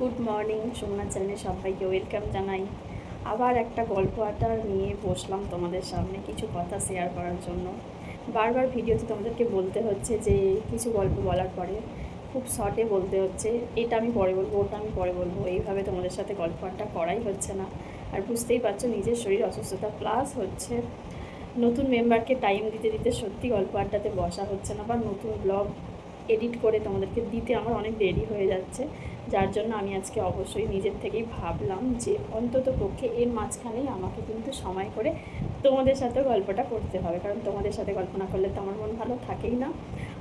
Good morning, Somnath চ্যানেলে সবাইকে welcome জানাই। আবার একটা গল্প আড্ডা নিয়ে বসলাম তোমাদের সামনে কিছু কথা শেয়ার করার জন্য। বারবার ভিডিওতে তোমাদেরকে বলতে হচ্ছে যে কিছু গল্প বলার পরে খুব শর্টে বলতে হচ্ছে, এটা আমি পরে বলবো, ওটা আমি পরে বলবো, এইভাবে তোমাদের সাথে গল্প আড্ডা করাই হচ্ছে না। আর বুঝতেই পারছো, নিজের শরীর অসুস্থতা প্লাস হচ্ছে নতুন মেম্বারকে টাইম দিতে দিতে সত্যি গল্প আড্ডাতে বসা হচ্ছে না, বা নতুন ব্লগ এডিট করে তোমাদেরকে দিতে আমার অনেক দেরি হয়ে যাচ্ছে। যার জন্য আমি আজকে অবশ্যই নিজের থেকেই ভাবলাম যে অন্তত পক্ষে এর মাঝখানেই আমাকে কিন্তু সময় করে তোমাদের সাথে গল্পটা করতে হবে, কারণ তোমাদের সাথে গল্প না করলে তো আমার মন ভালো থাকেই না।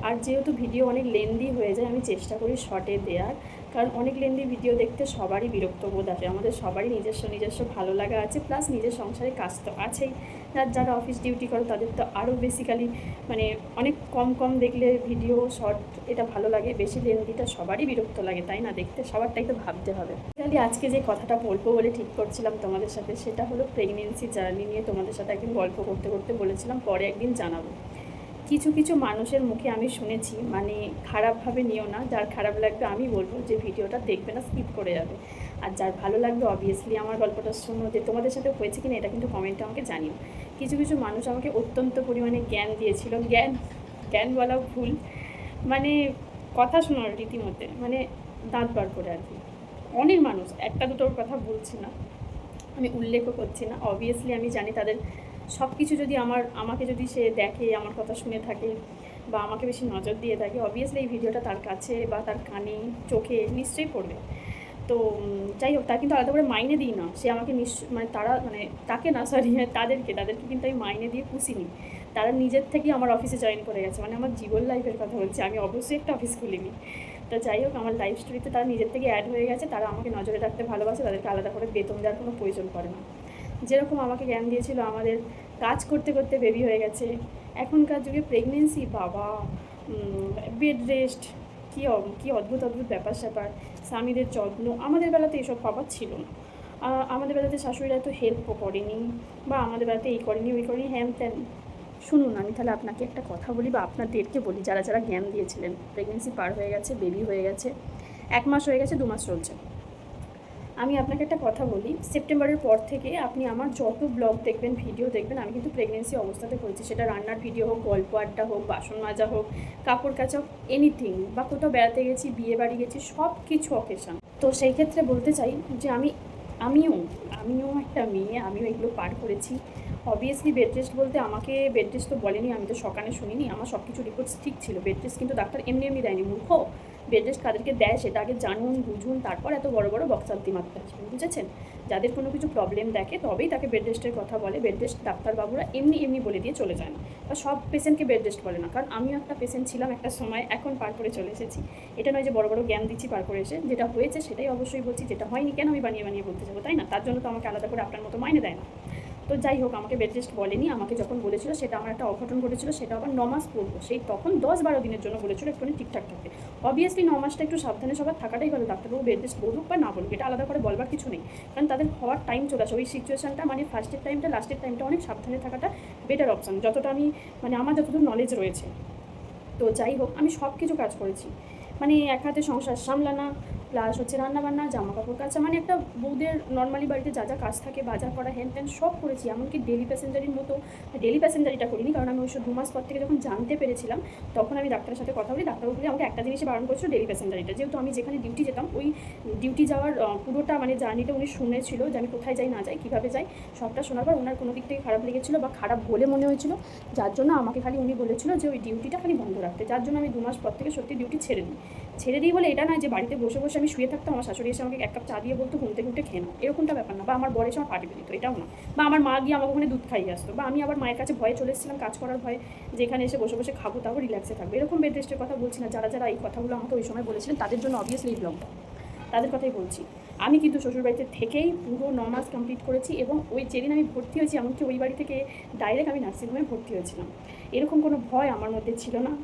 আর যেহেতু ভিডিও অনেক লেন্দি হয়ে যায়, আমি চেষ্টা করি শর্টে দেওয়ার, কারণ অনেক লেন্দি ভিডিও দেখতে সবারই বিরক্ত বোধ আসে। আমাদের সবারই নিজস্ব নিজস্ব ভালো লাগা আছে, প্লাস নিজের সংসারে কাজ তো আছেই। যারা অফিস ডিউটি করে তাদের তো আরও বেসিক্যালি মানে অনেক কম কম দেখলে ভিডিও শর্ট এটা ভালো লাগে, বেশি লেন্দিটা সবারই বিরক্ত লাগে, তাই না? দেখতে সবারটাই তো ভাবতে হবে। তাহলে আজকে যে কথাটা বলবো বলে ঠিক করছিলাম তোমাদের সাথে, সেটা হলো প্রেগনেন্সি জার্নি নিয়ে তোমাদের সাথে একদিন গল্প করতে করতে বলেছিলাম পরে একদিন জানাবো। কিছু কিছু মানুষের মুখে আমি শুনেছি, মানে খারাপভাবে নিও না, যার খারাপ লাগবে আমি বলবো যে ভিডিওটা দেখবে না, স্কিপ করে যাবে। আর যার ভালো লাগবে অবভিয়াসলি আমার গল্পটা শোনো, যে তোমাদের সাথে হয়েছে কিনা এটা কিন্তু কমেন্টে আমাকে জানিও। কিছু কিছু মানুষ আমাকে অত্যন্ত পরিমাণে জ্ঞান দিয়েছিল, জ্ঞান জ্ঞান বলা ভুল, মানে কথা শোনার রীতিমতে, মানে দাঁত বার করে আর কি। অনেক মানুষ, একটা দুটোর কথা বলছি না, আমি উল্লেখও করছি না। অবভিয়াসলি আমি জানি তাদের সব কিছু যদি আমাকে যদি সে দেখে, আমার কথা শুনে থাকে, বা আমাকে বেশি নজর দিয়ে থাকে, অবভিয়াসলি এই ভিডিওটা তার কাছে বা তার কানে চোখে নিশ্চয়ই পড়বে। তো যাই হোক, তার কিন্তু আলাদা করে মাইনে দিই না, সে আমাকে মানে তারা মানে তাকে না, সরি, তাদেরকে কিন্তু আমি মাইনে দিয়ে পুষিনি। তারা নিজের থেকেই আমার অফিসে জয়েন করে গেছে, মানে আমার জীবন লাইফের কথা বলছি, আমি অবশ্যই একটা অফিস খুলিনি। তো যাই হোক, আমার লাইফ স্টোরিতে তারা নিজের থেকে অ্যাড হয়ে গেছে, তারা আমাকে নজরে রাখতে ভালোবাসে, তাদেরকে আলাদা করে বেতন দেওয়ার কোনো প্রয়োজন পড়ে না। যেরকম আমাকে জ্ঞান দিয়েছিল আমাদের কাজ করতে করতে বেবি হয়ে গেছে, এখনকার যুগে প্রেগনেন্সি, বাবা, বেড রেস্ট, কী কী অদ্ভুত অদ্ভুত ব্যাপার স্যাপার, স্বামীদের যত্ন, আমাদের বেলাতে এসব পাবার ছিল না। আমাদের বেলাতে শাশুড়িরা তো হেল্পও করেনি, বা আমাদের বেলাতে এই করেনি ওই করেনি, হ্যান ত্যান। শুনুন, আমি তাহলে আপনাকে একটা কথা বলি, বা আপনাদেরকে বলি যারা যারা জ্ঞান দিয়েছিলেন। প্রেগনেন্সি পার হয়ে গেছে, বেবি হয়ে গেছে, 1 মাস হয়ে গেছে, 2 মাস চলছে। আমি আপনাকে একটা কথা বলি, সেপ্টেম্বরের পর থেকে আপনি আমার যত ব্লগ দেখবেন, ভিডিও দেখবেন, আমি কিন্তু প্রেগনেন্সি অবস্থাতে করেছি। সেটা রান্নার ভিডিও হোক, গল্প আড্ডা হোক, বাসন মাজা হোক, কাপড় কাচা হোক, এনিথিং, বা কোথাও বেড়াতে গেছি, বিয়ে বাড়ি গেছি, সব কিছু অকেশন। তো সেই ক্ষেত্রে বলতে চাই যে আমিও আমিও একটা মেয়ে, আমিও এগুলো পার করেছি। অবভিয়াসলি বেড রেস্ট বলতে আমাকে বেড রেস্ট তো বলেনি, আমি তো সকালে শুনিনি, আমার সব কিছু রিপোর্টস ঠিক ছিল। বেড রেস্ট কিন্তু ডাক্তার এমনি এমনি দেয়নি, মূর্খ। বেড রেস্ট কাদেরকে দেয় সেটা আগে জানুন, বুঝুন, তারপর এত বড় বড় বক্সান্তি মারতে আসবেন, বুঝেছেন? যাদের কোনো কিছু প্রবলেম দেখে তবেই তাকে বেড রেস্টের কথা বলে। বেড রেস্ট ডাক্তারবাবুরা এমনি এমনি বলে দিয়ে চলে যায় না, বা সব পেশেন্টকে বেড রেস্ট বলে না, কারণ আমিও একটা পেশেন্ট ছিলাম একটা সময়, এখন পার করে চলে এসেছি। এটা নয় যে বড় বড় জ্ঞান দিচ্ছি পার করে এসে, যেটা হয়েছে সেটাই অবশ্যই বলছি, যেটা হয়নি কেন আমি বানিয়ে বানিয়ে বলতে যাবো, তাই না? তার জন্য তো আমাকে আলাদা করে আপনার মতো মাইনে দেয় না। তো যাই হোক, আমাকে বেড রেস্ট বলেনি, আমাকে যখন বলেছিল সেটা আমার একটা অঘটন ঘটেছিল, সেটা আবার 9 মাস পড়বো, সেই তখন 10-12 দিনের জন্য বলেছিল একটুখানি ঠিকঠাক থাকতে। অবভিয়াসলি 9 মাসটা একটু সাবধানে সবার থাকাটাই ভালো, ডাক্তারবাবু বেড রেস্ট বলুক বা না বলুক, এটা আলাদা করে বলবার কিছু নেই, কারণ তাদের হওয়ার টাইম চলে আসে, ওই সিচুয়েশনটা মানে ফার্স্টের টাইমটা লাস্টের টাইমটা অনেক সাবধানে থাকাটা বেটার অপশান, যতটা আমি মানে আমার যতদূর নলেজ রয়েছে। তো যাই হোক, আমি সব কিছু কাজ করেছি, মানে এক হাতে সংসার সামলানা, প্লাস হচ্ছে রান্নাবান্না, জামা কাপড় কাচা, মানে একটা বউদের নর্মালি বাড়িতে যা যা কাজ থাকে, বাজার করা, হ্যান ত্যান সব করেছি। এমনকি ডেলি প্যাসেঞ্জারির মতো, ডেলি প্যাসেঞ্জারিটা করিনি, কারণ আমি ওই 2 মাস পর থেকে যখন জানতে পেরেছিলাম, তখন আমি ডাক্তারের সাথে কথা বলি, ডাক্তারবাবু আমাকে একটা জিনিসে বারণ করেছিল, ডেলি প্যাসেঞ্জারিটা, যেহেতু আমি যেখানে ডিউটি যেতাম ওই ডিউটি যাওয়ার পুরোটা মানে জার্নিটা উনি শুনেছিল, যে আমি কোথায় যাই না যাই, কীভাবে যাই, সবটা শোনার পর ওনার কোনো দিক থেকে খারাপ লেগেছিলো বা খারাপ বলে মনে হয়েছিল, যার জন্য আমাকে খালি উনি বলেছিল যে ওই ডিউটিটা খালি বন্ধ রাখতে, যার জন্য আমি 2 মাস পর থেকে সত্যি ডিউটি ছেড়ে দিই বলে এটা নয় যে বাড়িতে বসে বসে আমি শুয়ে থাকতাম, আমার শাশুড়ি এসে আমাকে 1 কাপ চা দিয়ে বলতো ঘুমতে ঘুমতে খেয়ে নাও, এরকমটা ব্যাপার না, বা আমার বর এসে আমার পাঠিয়ে দিত, এটাও না, বা আমার মা গিয়ে আমাকে ওখানে দুধ খাইয়ে আসতো, বা আমি আবার মায়ের কাছে ভয়ে চলে এসেছিলাম কাজ করার ভয়ে, যেখানে এসে বসে বসে খাবো, তাও রিল্যাক্সে থাকবে, এরকম বেড রেস্টের কথা বলছি না। যারা যারা এই কথাগুলো আমাকে ওই সময় বলেছিলেন তাদের জন্য অবভিয়াসলি এই ব্লগটা, তাদের কথাই বলছি। আমি কিন্তু শ্বশুরবাড়িতে থেকেই পুরো 9 মাস কমপ্লিট করেছি, এবং ওই যেদিন আমি ভর্তি হয়েছি, এমনকি ওই বাড়ি থেকে ডাইরেক্ট আমি নার্সিংহোমে ভর্তি হয়েছিলাম, এরকম কোনো ভয় আমার মধ্যে ছিল না।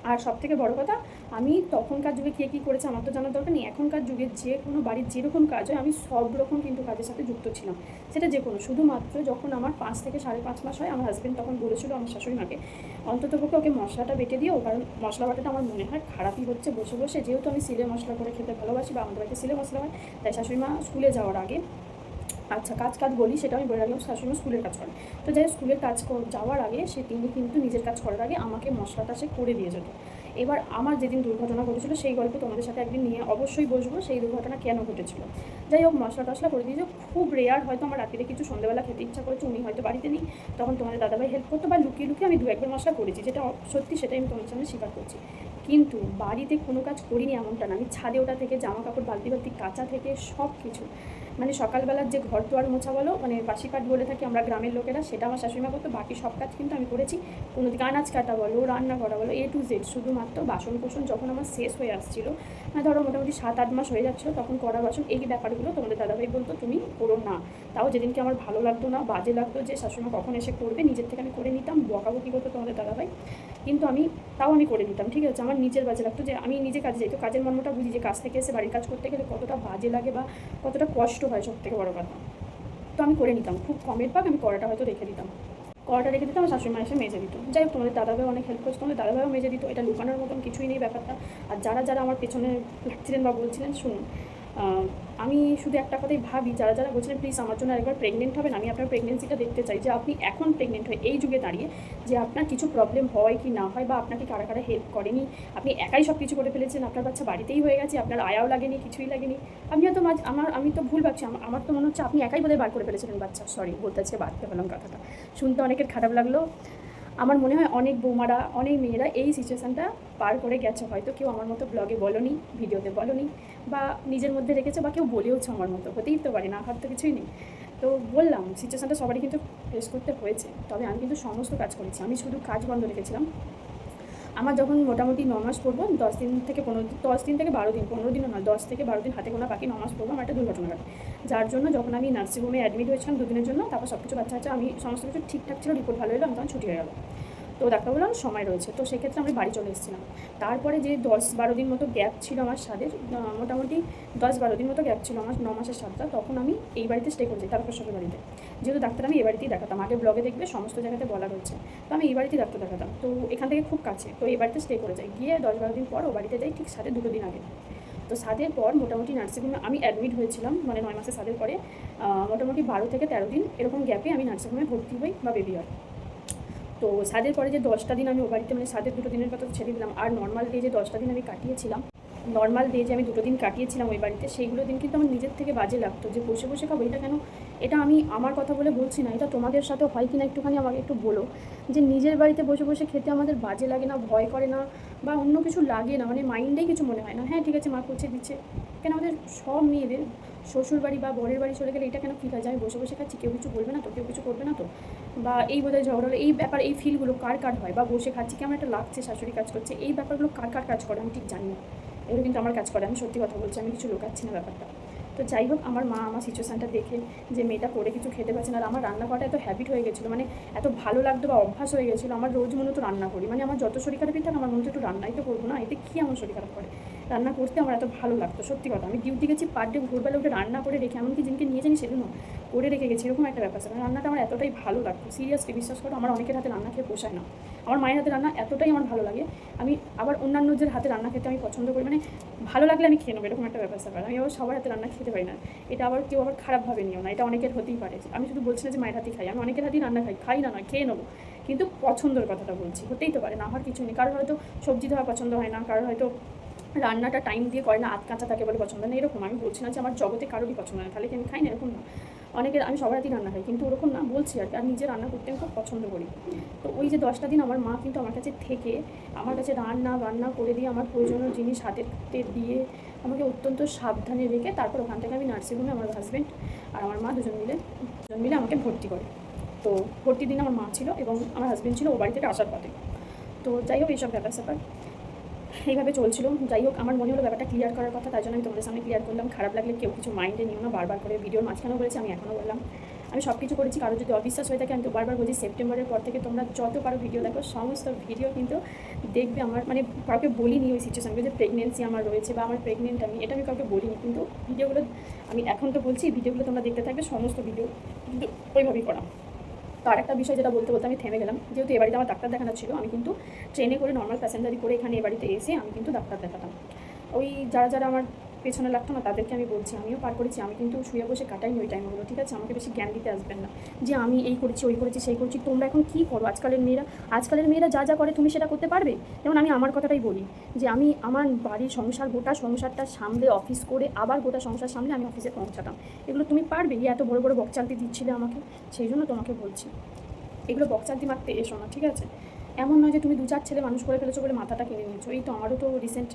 আর সবথেকে বড় কথা, আমি তখনকার যুগে কে কী করেছে আমার তো জানার দরকার নেই। এখনকার যুগে যে কোনো বাড়ির যেরকম কাজ হয় আমি সব রকম কিন্তু কাজের সাথে যুক্ত ছিলাম। সেটা যে কোনো, শুধুমাত্র যখন আমার 5 থেকে 5.5 মাস হয় আমার হাজব্যান্ড তখন বলেছিল আমার শাশুড়ি মাকে, অন্ততপক্ষে ওকে মশলাটা বেটে দিও, কারণ মশলা বাটাটা আমার মনে হয় খারাপই হচ্ছে বসে বসে। যেহেতু আমি সিলে মশলা করে খেতে ভালোবাসি বা আমাদের বাড়িতে সিলে মশলা হয়, তাই শাশুড়ি মা স্কুলে যাওয়ার আগে, আচ্ছা কাজ বলি সেটা আমি বলে রাখলাম, শাশুড়ি স্কুলের কাজ করে। তো যাই স্কুলের কাজ যাওয়ার আগে তিনি কিন্তু নিজের কাজ করার আগে আমাকে মশলাটা সে করে দিয়ে যেত। এবার আমার যেদিন দুর্ঘটনা ঘটেছিল সেই গল্প তোমাদের সাথে একদিন নিয়ে অবশ্যই বসবো, সেই দুর্ঘটনা কেন ঘটেছিল। যাই হোক, মশলা টশলা করে দিয়েছে। খুব রেয়ার হয়তো আমার রাত্রিরে কিছু সন্ধ্যেবেলা খেতে ইচ্ছা করেছে, উনি হয়তো বাড়িতে নেই, তখন তোমাদের দাদাভাই হেল্প করতো, বা লুকিয়ে লুকিয়ে আমি 2-1 বার মশলা করেছি, যেটা সত্যি সেটাই আমি তোমাদের সামনে স্বীকার করছি। কিন্তু বাড়িতে কোনো কাজ করিনি এমনটা না। আমি ছাদে ওঠা থেকে জামা কাপড় বালতি বালতি কাচা থেকে সব কিছু, মানে সকালবেলার যে ঘর তোয়ার মোছা বলো, মানে বাসি কাঠ বলে থাকি আমরা গ্রামের লোকেরা, সেটা আমার শাশুড়িমা করতো। বাকি সব কাজ কিন্তু আমি করেছি। কোনো আনাজ কাটা বলো, রান্না করা বলো, A to Z। শুধুমাত্র বাসন কোসন যখন আমার শেষ হয়ে আসছিলো, মানে ধরো মোটামুটি 7-8 মাস হয়ে যাচ্ছিলো, তখন কড়া বাসন এই ব্যাপারগুলো তোমাদের দাদাভাই বলতো তুমি করো না। তাও যেদিনকে আমার ভালো লাগতো না, বাজে লাগতো যে শাশুড়িমা কখন এসে করবে, নিজের থেকে আমি করে নিতাম। বকাবকি করতো তোমাদের দাদাভাই, কিন্তু আমি করে নিতাম, ঠিক আছে। আমার নিজের বাজে লাগতো যে আমি নিজে কাজে যাই, তো কাজের মর্মটা বুঝি যে কাজ থেকে এসে বাড়ির কাজ করতে গেলে কতটা বাজে লাগে বা কতটা কষ্ট হয়, সব থেকে বড় কথা। তো আমি করে নিতাম, খুব কমের পাক আমি কড়াটা হয়তো রেখে দিতাম, কড়াটা রেখে দিতাম, আমার শাশুড়ি মা এসে মেজে দিত। যাই হোক, তোমাদের দাদাভাই অনেক হেল্প করছে, তোমাদের দাদাভাইও মেজে দিত, এটা লুকানোর মতন কিছুই নেই ব্যাপারটা। আর যারা আমার পেছনে লাগছিলেন বা বলছিলেন, শুনুন, আমি শুধু একটা কথাই ভাবি, যারা বলছিলেন প্লিজ আমার জন্য একবার প্রেগনেন্ট হবেন, আমি আপনার প্রেগনেন্সিটা দেখতে চাই, যে আপনি এখন প্রেগনেন্ট হয়ে এই যুগে দাঁড়িয়ে যে আপনার কিছু প্রবলেম হয় কি না হয়, বা আপনাকে কারা হেল্প করেনি, আপনি একাই সব কিছু করে ফেলেছেন, আপনার বাচ্চা বাড়িতেই হয়ে গেছে, আপনার আয়াও লাগেনি, কিছুই লাগেনি। আপনি হয়তো আমি তো ভুল ভাবছি, আমার তো মনে হচ্ছে আপনি একাই বোধহয় বার করে ফেলেছিলেন বাচ্চা। সরি, বলতে আজকে বাড়তে পেলাম কথাটা, শুনতে অনেকের খারাপ লাগলো। আমার মনে হয় অনেক বৌমারা, অনেক মেয়েরা এই সিচুয়েশানটা পার করে গেছে। হয়তো কেউ আমার মতো ব্লগে বলোনি, ভিডিওতে বলোনি, বা নিজের মধ্যে রেখেছে, বা কেউ বলেওছে আমার মতো, হতেই তো পারে না, হার তো কিছুই নেই। তো বললাম, সিচুয়েশানটা সবারই কিন্তু ফেস করতে হয়েছে। তবে আমি কিন্তু সমস্ত কাজ করেছি, আমি শুধু কাজ বন্ধ রেখেছিলাম। আমার যখন মোটামুটি 9 মাস পড়বো, 10 দিন থেকে 12 দিন, 15 দিনও নয়, 10 থেকে 12 দিন হাতে গোনা বাকি 9 মাস পড়বো, আমার একটা দুর্ঘটনা ঘটে, যার জন্য যখন আমি নার্সিংহোমে অ্যাডমিট হয়েছিলাম 2 দিনের জন্য, তারপর সব কিছু বাচ্চা আমি সমস্ত কিছু ঠিকঠাক ছিল, রিপোর্ট ভালো হলো, আমি তখন ছুটি হয়ে গেল। তো ডাক্তার বললাম সময় রয়েছে, তো সেক্ষেত্রে আমি বাড়ি চলে এসেছিলাম। তারপরে যে 10-12 দিন মতো গ্যাপ ছিল আমার স্বাদের, মোটামুটি 10-12 দিন মতো গ্যাপ ছিল আমার 9 মাসের স্বাদটা, তখন আমি এই বাড়িতে স্টে করছি, তারকেশ্বরের বাড়িতে। যেহেতু ডাক্তার আমি এই বাড়িতেই দেখাতাম, আগে ব্লগে দেখবে সমস্ত জায়গাতে বলা রয়েছে, তো আমি এই বাড়িতেই ডাক্তার দেখাতাম, তো এখান থেকে খুব কাছে, তো এই বাড়িতে স্টে করে যাই। গিয়ে 10-12 দিন পর ও বাড়িতে যাই, ঠিক সাথে 2 দিন আগে। তো সাধের পর মোটামুটি নার্সিংহোমে আমি অ্যাডমিট হয়েছিলাম, মানে 9 মাসের সাধের পরে মোটামুটি 12 থেকে 13 দিন এরকম গ্যাপে আমি নার্সিংহোমে ভর্তি হই বা বেবি হয়। তো সাধের পরে যে 10টা দিন আমি ও বাড়িতে, মানে সাধের 2 দিনের কথা ছেড়ে দিলাম, আর নর্মাল ডে যে 10টা দিন আমি কাটিয়েছিলাম, নর্মাল ডে যে আমি 2 দিন কাটিয়েছিলাম ওই বাড়িতে, সেইগুলো দিন কিন্তু আমার নিজের থেকে বাজে লাগতো, যে বসে বসে খাবো। এটা কেন, এটা আমি আমার কথা বলে বলছি না, এটা তোমাদের সাথেও হয় কি না একটুখানি আমাকে একটু বলো, যে নিজের বাড়িতে বসে বসে খেতে আমাদের বাজে লাগে না, ভয় করে না, বা অন্য কিছু লাগে না, মানে মাইন্ডেই কিছু মনে হয় না, হ্যাঁ ঠিক আছে মা করছে দিচ্ছে। কেন আমাদের সব মেয়েদের শ্বশুর বাড়ি বা বরের বাড়ি চলে গেলে এটা কেন ফিল হয় যে আমি বসে বসে খাচ্ছি, কেউ কিছু বলবে না তো, কেউ কিছু করবে না তো, বা এই বোধহয় ঝগড়া হলো, এই ব্যাপার, এই ফিলগুলো কার হয়, বা বসে খাচ্ছি কেমন একটা লাগছে, শাশুড়ি কাজ করছে, এই ব্যাপারগুলো কার কাজ করে আমি ঠিক জানি না। এগুলো কিন্তু আমার কাজ করে, আমি সত্যি কথা বলছি, আমি কিছু লুকাচ্ছি না ব্যাপারটা। তো যাই হোক, আমার মা আমার সিচুয়েশানটা দেখে, যে মেয়েটা করে কিছু খেতে পারছে না, আর আমার রান্না করাটা এত হ্যাবিট হয়ে গেছিলো, মানে এত ভালো লাগতো বা অভ্যাস হয়ে গেছিলো, আমার রোজ মনে তো রান্না করি, মানে আমার যত শরীর খারাপই থাকে আমার মনে হতো একটু রান্নাই তো করবো না, এতে কী আমার শরীর খারাপ করে, রান্না করতে আমার এত ভালো লাগতো। সত্যি কথা, আমি ডিউটি গেছি পার ডে ভোরবেলা উঠে রান্না করে রেখে, এমনকি দিনকে নিয়ে জানি সেদিনও করে রেখে গেছি, এরকম একটা ব্যাপার ছিল। রান্নাটা আমার এতটাই ভালো লাগতো, সিরিয়াসলি বিশ্বাস করো, আমার অনেকের হাতে রান্না খেয়ে পোষায় না, আমার মায়ের হাতে রান্না এতটাই আমার ভালো লাগে, আমি আবার অন্যান্যদের হাতে রান্না খেতে আমি পছন্দ করি, মানে ভালো লাগলে আমি খেয়ে নেবো, এরকম একটা ব্যাপার স্যাপার। আমি আবার সবার হাতে রান্না খেতে পারি না, এটা আবার কেউ আবার খারাপভাবে নিও না, এটা অনেকের হতেই পারে। আমি শুধু বলছি না যে মায়ের হাতেই খাই, আমি অনেকের হাতেই রান্না খাই না নয়, খেয়ে নেবো, কিন্তু পছন্দের কথাটা বলছি, হতেই তো পারে, না হওয়ার কিছু নেই। কারোর হয়তো সবজি ধোয়া পছন্দ হয় না, কারোর হয়তো রান্নাটা টাইম দিয়ে করে না, আধ কাঁচা থাকে বলে পছন্দ না, এরকম। আমি বলছি না যে আমার জগতে কারোরই পছন্দ না, তাহলে কি আমি খাই না, এরকম না। অনেকের, আমি সবার হাতেই রান্না খাই, কিন্তু ওরকম না বলছি আর কি, আর নিজে রান্না করতে আমি খুব পছন্দ করি। তো ওই যে 10টা দিন আমার মা কিন্তু আমার কাছে থেকে, আমার কাছে রান্না করে দিয়ে, আমার প্রয়োজনীয় জিনিস হাতে দিয়ে, আমাকে অত্যন্ত সাবধানে রেখে, তারপর ওখান থেকে আমি নার্সিংহোমে আমার হাজব্যান্ড আর আমার মা দুজন মিলে আমাকে ভর্তি করে। তো ভর্তির দিন আমার মা ছিল এবং আমার হাজব্যান্ড ছিল ও বাড়ি থেকে আসার পথে। তো যাই হোক, এইসব ব্যাপার স্যাপার এইভাবে চলছিল। যাই হোক, আমার মনে হলো ব্যাপারটা ক্লিয়ার করার কথা, তাই জন্য আমি তোমাদের সামনে ক্লিয়ার করলাম। খারাপ লাগলে কেউ কিছু মাইন্ডে নিও না, বারবার করে ভিডিওর মাঝখানেও বলেছি, আমি এখনও বললাম। আমি সব কিছু করেছি। কারো যদি অবিশ্বাস হয়ে থাকে, আমি তো বারবার বলছি সেপ্টেম্বরের পর থেকে তোমরা যত পারো ভিডিও দেখো, সমস্ত ভিডিও কিন্তু দেখবে। আমার মানে কাউকে বলিনি ওই সিচুয়েশানগুলো যে প্রেগনেন্সি আমার রয়েছে বা আমার প্রেগনেন্ট আমি, এটা আমি কাউকে বলিনি, কিন্তু ভিডিওগুলো আমি এখন তো বলছি, ভিডিওগুলো তোমরা দেখতে থাকবে, সমস্ত ভিডিও কিন্তু ওইভাবেই করা। তো আরেকটা বিষয় যেটা বলতে বলতে আমি থেমে গেলাম, যেহেতু এ বাড়িতে আমার ডাক্তার দেখানো ছিল, আমি কিন্তু ট্রেনে করে নর্মাল প্যাসেঞ্জারি করে এখানে এ বাড়িতে এসে আমি কিন্তু ডাক্তার দেখাতাম। ওই যারা যারা আমার পেছনে লাগতো না তাদেরকে আমি বলছি, আমিও পার করেছি, আমি কিন্তু শুয়ে বসে কাটাইনি ওই টাইমগুলো, ঠিক আছে? আমাকে বেশি জ্ঞান দিতে আসবেন না যে আমি এই করেছি, ওই করেছি, সেই করছি। তোমরা এখন কী করো? আজকালের মেয়েরা যা যা করে তুমি সেটা করতে পারবে? যেমন আমি আমার কথাটাই বলি, যে আমি আমার বাড়ির সংসার, গোটা সংসারটা সামলে, অফিস করে আবার গোটা সংসার সামলে আমি অফিসে পৌঁছাতাম। এগুলো তুমি পারবে? এত বড় বড় বকচালতি দিচ্ছিলে আমাকে, সেই জন্য তোমাকে বলছি এগুলো বকচালতি মারতে এসো না, ঠিক আছে? এমন নয় যে তুমি 2-4 ছেলে মানুষ করে ফেলেছো বলে মাথাটা কিনে নিয়েছো। এই তো আমারও তো রিসেন্ট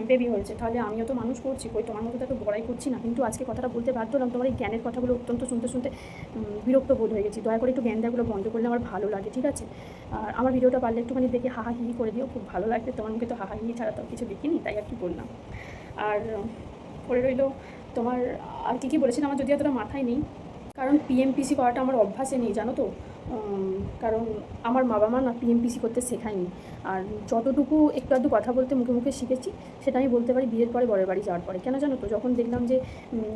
বেবি হয়েছে, তাহলে আমিও তো মানুষ করছি, কই তোমার মতো তো একটু বড়াই করছি না। কিন্তু আজকে কথাটা বলতে বাধ্য হলাম, তোমার এই জ্ঞানের কথাগুলো অত্যন্ত শুনতে শুনতে বিরক্ত বোধ হয়ে গেছি। দয়া করে একটু জ্ঞান দেওয়াগুলো বন্ধ করলে আমার ভালো লাগে, ঠিক আছে? আর আমার ভিডিওটা পারলে একটুখানি দেখে হাহাহিহি করে দিও, খুব ভালো লাগবে। তোমার মুখে তো হাহাহিহি ছাড়া তো কিছু দেখিনি, তাই আর কি বললাম। আর পড়ে রইলো তোমার, আর কী বলেছিলাম আমার যদি এতটা মাথায় নেই, কারণ পিএমপিসি করাটা আমার অভ্যাসে নেই, জানো তো। কারণ আমার বাবা মা না পিএমপিসি করতে শেখায়নি। আর যতটুকু একটু আধটু কথা বলতে মুখে মুখে শিখেছি, সেটা আমি বলতে পারি বিয়ের পরে, বরের বাড়ি যাওয়ার পরে। কেন জানো তো? যখন দেখলাম যে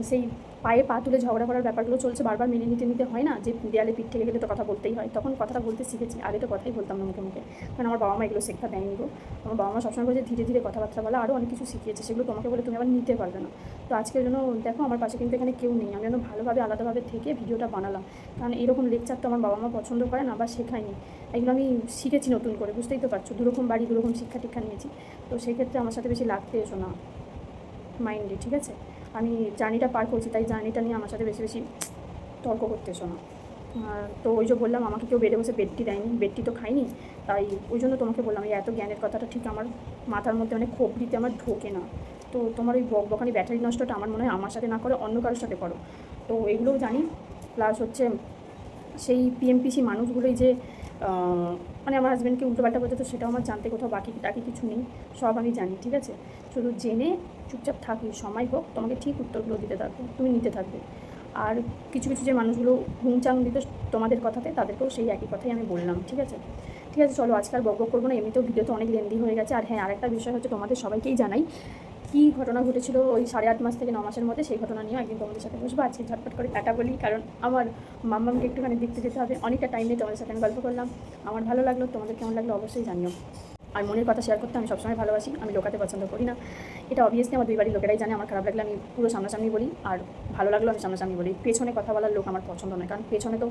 সেই পায়ে পা তুলে ঝগড়া করার ব্যাপারগুলো চলছে, বারবার মেনে নিতে হয় না, যে দেয়ালে পিঠ থেকে গেলে তো কথা বলতেই হয়, তখন কথাটা বলতে শিখেছি। আগে তো কথাই বলতাম না মুখে মুখে, কারণ আমার বাবা মা এগুলো শিক্ষা দেয়নি গো। আমার বাবা মা সবসময় বলেছে ধীরে ধীরে কথাবার্তা বলা, আরও অনেক কিছু শিখিয়েছে, সেগুলো তোমাকে বলে তুমি আবার নিতে পারবে না। তো আজকের জন্য দেখো আমার পাশে কিন্তু এখানে কেউ নেই, আমি যেন ভালোভাবে আলাদাভাবে থেকে ভিডিওটা বানালাম, কারণ এরকম লেকচার তো আমার বাবা মা পছন্দ করে না বা শেখায়নি। এগুলো আমি শিখেছি নতুন করে, বুঝতেই তো পারছো, দুরকম বাড়ি, দুরকম শিক্ষা টিক্ষা নিয়েছি। তো সেক্ষেত্রে আমার সাথে বেশি লাগতে এসো না মাইন্ডে, ঠিক আছে? আমি জার্নিটা পার করছি, তাই জার্নিটা নিয়ে আমার সাথে বেশি বেশি তর্ক করতে এসো না। তো ওই যে বললাম, আমাকে কেউ বেডে বসে বেডটি দেয়নি, বেডটি তো খাইনি, তাই ওই জন্য তোমাকে বললাম, এই এত জ্ঞানের কথাটা ঠিক আমার মাথার মধ্যে মানে খোপড়িতে আমার ঢোকে না। তো তোমার ওই বকবকানি ব্যাটারি নষ্টটা আমার মনে হয় আমার সাথে না করে অন্য কারোর সাথে করো। তো এগুলোও জানি, প্লাস হচ্ছে সেই পিএমপিসি মানুষগুলোই যে মানে আমার হাজব্যান্ডকে উল্টোপাল্টা বলতে, তো সেটাও আমার জানতে কোথাও বাকি টাকি কিছু নেই, সব আমি জানি, ঠিক আছে? শুধু জেনে চুপচাপ থাকি, সময় হোক তোমাকে ঠিক উত্তরগুলো দিতে থাকবে, তুমি নিতে থাকবে। আর কিছু কিছু যে মানুষগুলো হুংচাং দিত তোমাদের কথাতে, তাদেরকেও সেই একই কথাই আমি বললাম, ঠিক আছে? ঠিক আছে, চলো আজকাল বক করবো না, এমনিতেও ভিডিও তো অনেক লেন্দি হয়ে গেছে। আর হ্যাঁ, আরেকটা বিষয় হচ্ছে, তোমাদের সবাইকেই জানাই কী ঘটনা ঘটেছিল ওই 8.5 মাস থেকে 9 মাসের মধ্যে, সেই ঘটনা নিয়েও একদিন তোমাদের সাথে বসবো। আজকে ঝটপট করে টাটা বলি, কারণ আমার মাম্মামকে একটুখানি দেখতে যেতে হবে। অনেকটা টাইম নিয়ে তোমাদের সাথে আমি গল্প করলাম, আমার ভালো লাগলো, তোমাদের কেমন লাগলো অবশ্যই জানিও। আর মনের কথা শেয়ার করতে আমি সবসময় ভালোবাসি, আমি লোকাতে পছন্দ করি না। এটা অবভিয়াসলি আমার দুই বাড়ির লোকেরাই জানে, আমার খারাপ লাগলে আমি পুরো সামনাসামনি বলি, আর ভালো লাগলো আমি সামনাসামনি বলি। পেছনে কথা বলার লোক আমার পছন্দ নয়, কারণ পেছনে তো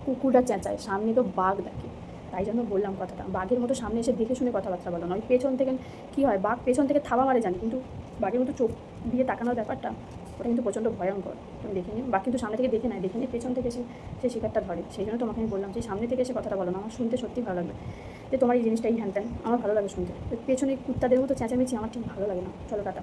কুকুরটা চেঁচায়, সামনে তো বাঘ দেখে। তাই জন্য বললাম কথাটা, বাঘের মতো সামনে এসে দেখে শুনে কথাবার্তা বলো না। ওই পেছন থেকে কী হয়, বাঘ পেছন থেকে থাবা মারে জানি, কিন্তু বাঘের মতো চোখ দিয়ে তাকানোর ব্যাপারটা, ওটা কিন্তু প্রচণ্ড ভয়ঙ্কর। তুমি দেখে নিও, বাঘ কিন্তু সামনে থেকে দেখে নেয়, দেখে নিয়ে পেছন থেকে সে শিকারটা ধরে। সেই জন্য তোমাকে আমি বললাম যে সামনে থেকে এসে কথাটা বলো না, আমার শুনতে সত্যি ভালো লাগবে যে তোমার এই জিনিসটাই হ্যান ত্যান, আমার ভালো লাগে শুনতে। পেছনে কুত্তাদের মতো চেঁচামেচি আমার ঠিক ভালো লাগে না। চলো টাটা।